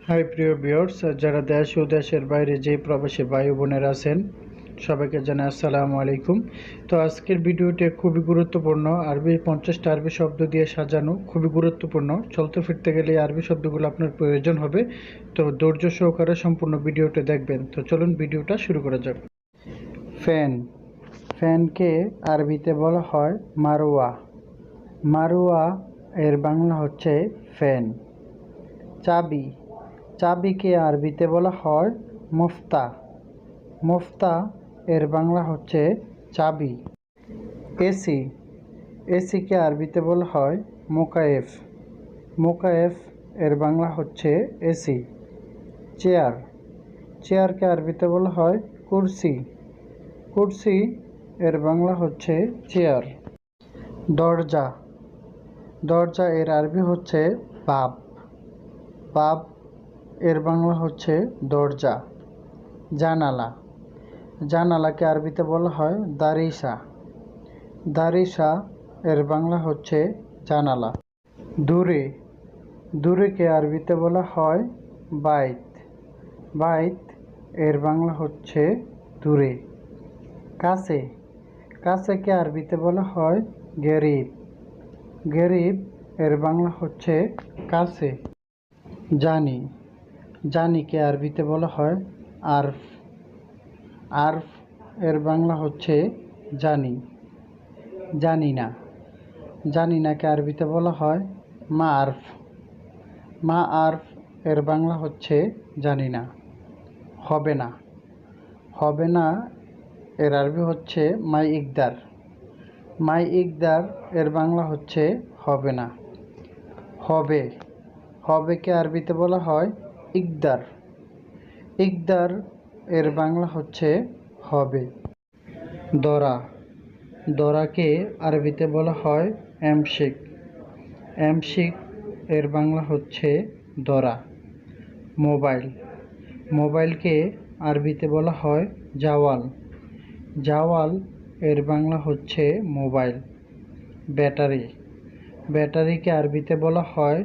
High প্রিয় viewers, যারা দেশ ও দেশের বাইরে যে প্রবাসী ভাই বোনেরা আছেন সবাইকে জানাই আসসালামু আলাইকুম। তো আজকের ভিডিওটি খুবই গুরুত্বপূর্ণ। 50টা আরবি শব্দ দিয়ে সাজানো, খুবই গুরুত্বপূর্ণ। চলতে ফিরতে গেলে এই আরবি শব্দগুলো আপনার প্রয়োজন হবে। তো ধৈর্য সহকারে সম্পূর্ণ ভিডিওটি দেখবেন। তো চলুন ভিডিওটা শুরু করা যাক। ফ্যান, ফ্যানকে আরবিতে বলা হয় মারওয়া। মারওয়া এর বাংলা হচ্ছে ফ্যান। চাবি, চাবিকে আরবিতে বলা হয় মুফতা। মুফতা এর বাংলা হচ্ছে চাবি। এসি, এসিকে আরবিতে বলা হয় মোকায়েফ। মোকায়েফ এর বাংলা হচ্ছে এসি। চেয়ার, চেয়ারকে আরবিতে বলা হয় কুরসি। কুরসি এর বাংলা হচ্ছে চেয়ার। দরজা, দরজা এর আরবি হচ্ছে বাব। বাব এর বাংলা হচ্ছে দরজা। জানালা, জানালাকে আরবিতে বলা হয় দারিসা। দারিসা এর বাংলা হচ্ছে জানালা। দূরে, দূরেকে আরবিতে বলা হয় বাইত। বাইত এর বাংলা হচ্ছে দূরে। কাছে, কাছেকে আরবিতে বলা হয় গেরিব। গেরিব এর বাংলা হচ্ছে কাছে। জানি, জানিকে আরবিতে বলা হয় আরফ। আরফ এর বাংলা হচ্ছে জানি। জানি না, জানি নাকে আরবিতে বলা হয় মা আরফ। মা আরফ এর বাংলা হচ্ছে জানি না। হবে না, হবে না এর আরবি হচ্ছে মাই ইকদার। মাই ইকদার এর বাংলা হচ্ছে হবে না। হবে, হবেকে আরবিতে বলা হয় ইকদার। ইকদার এর বাংলা হচ্ছে হবে। দরা, দরাকে আরবিতে বলা হয় এমশিক। এমশিক এর বাংলা হচ্ছে দরা। মোবাইল, মোবাইলকে আরবিতে বলা হয় জাওয়াল। জাওয়াল এর বাংলা হচ্ছে মোবাইল। ব্যাটারি, ব্যাটারিকে আরবিতে বলা হয়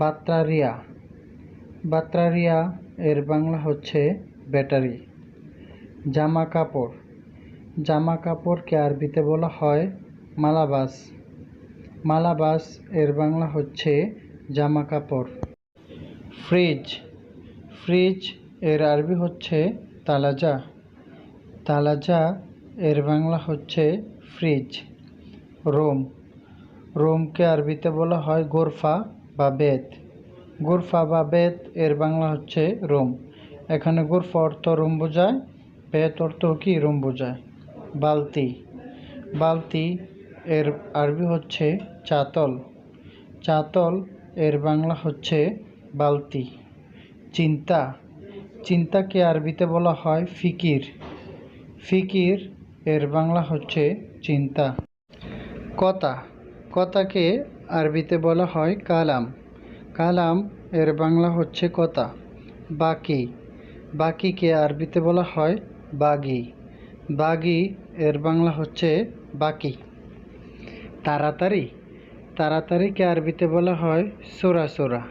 বাত্রারিয়া। বাত্রারিয়া এর বাংলা হচ্ছে ব্যাটারি। জামা কাপড়, জামা কাপড়কে আরবিতে বলা হয় মালাবাস। মালাবাস এর বাংলা হচ্ছে জামা কাপড়। ফ্রিজ, ফ্রিজ এর আরবি হচ্ছে তালাজা। তালাজা এর বাংলা হচ্ছে ফ্রিজ। রুম, রুমকে আরবিতে বলা হয় গোরফা বা বেত। গোরফা বা বেত এর বাংলা হচ্ছে রুম। এখানে গোরফা অর্থ রুম বোঝায়, বেত অর্থ কি রুম বোঝায়। বালতি, বালতি এর আরবি হচ্ছে চাতল। চাতল এর বাংলা হচ্ছে বালতি। চিন্তা, চিন্তাকে আরবিতে বলা হয় ফিকির। ফিকির এর বাংলা হচ্ছে চিন্তা। কথা, কথাকে আরবিতে বলা হয় কালাম। কালাম এর বাংলা হচ্ছে কথা। বাকি, বাকিকে আরবিতে বলা হয় বাগি। বাগি এর বাংলা হচ্ছে বাকি। তাড়াতাড়ি, তাড়াতাড়িকে আরবিতে বলা হয় সোরা সোরা।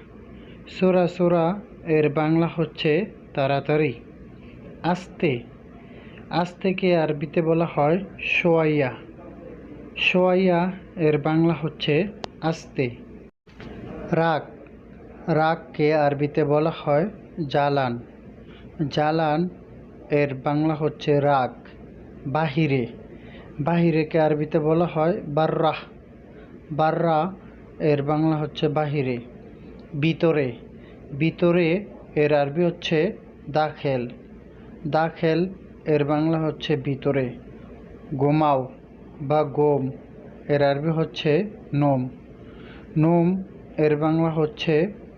সোরা সোরা এর বাংলা হচ্ছে তাড়াতাড়ি। আস্তে, আস্তেকে আরবিতে বলা হয় সোয়াইয়া। সোয়াইয়া এর বাংলা হচ্ছে আস্তে। রাগ, রাগকে আরবিতে বলা হয় জালান। জালান এর বাংলা হচ্ছে রাগ। বাহিরে, বাহিরেকে আরবিতে বলা হয় বাররাহ। বাররা এর বাংলা হচ্ছে বাহিরে। ভিতরে, ভিতরে এর আরবি হচ্ছে দাখেল। দাখেল এর বাংলা হচ্ছে ভিতরে। গোমাও বা গোম এর আরবি হচ্ছে নোম। নোম এর বাংলা হচ্ছে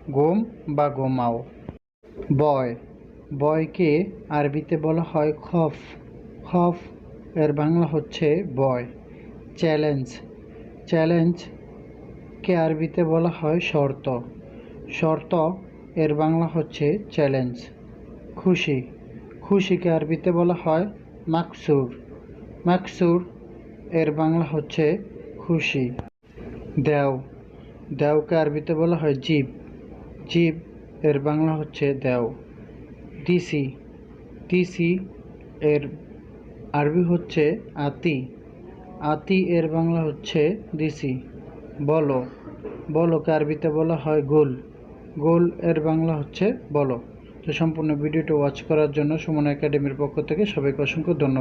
গোম বা গোমাও। বয়, বয়কে আরবিতে বলা হয় খফ। খফ এর বাংলা হচ্ছে বয়। চ্যালেঞ্জ, চ্যালেঞ্জকে আরবিতে বলা হয় শর্ত। শর্ত এর বাংলা হচ্ছে চ্যালেঞ্জ। খুশি, খুশিকে আরবিতে বলা হয় মাকসুর। মাকসুর এর বাংলা হচ্ছে খুশি। দেও, দেওকে আরবিতে বলা হয় জিব। জিব এর বাংলা হচ্ছে দেও। তিসি, তিসি এর আরবি হচ্ছে আতি, আতি এর বাংলা হচ্ছে দিসি। বলো, বলকে আরবিতে বলা হয় গোল, গোল এর বাংলা হচ্ছে বলো। তো সম্পূর্ণ ভিডিওটি ওয়াচ করার জন্য সুমন একাডেমির পক্ষ থেকে সবাইকে অসংখ্য ধন্যবাদ।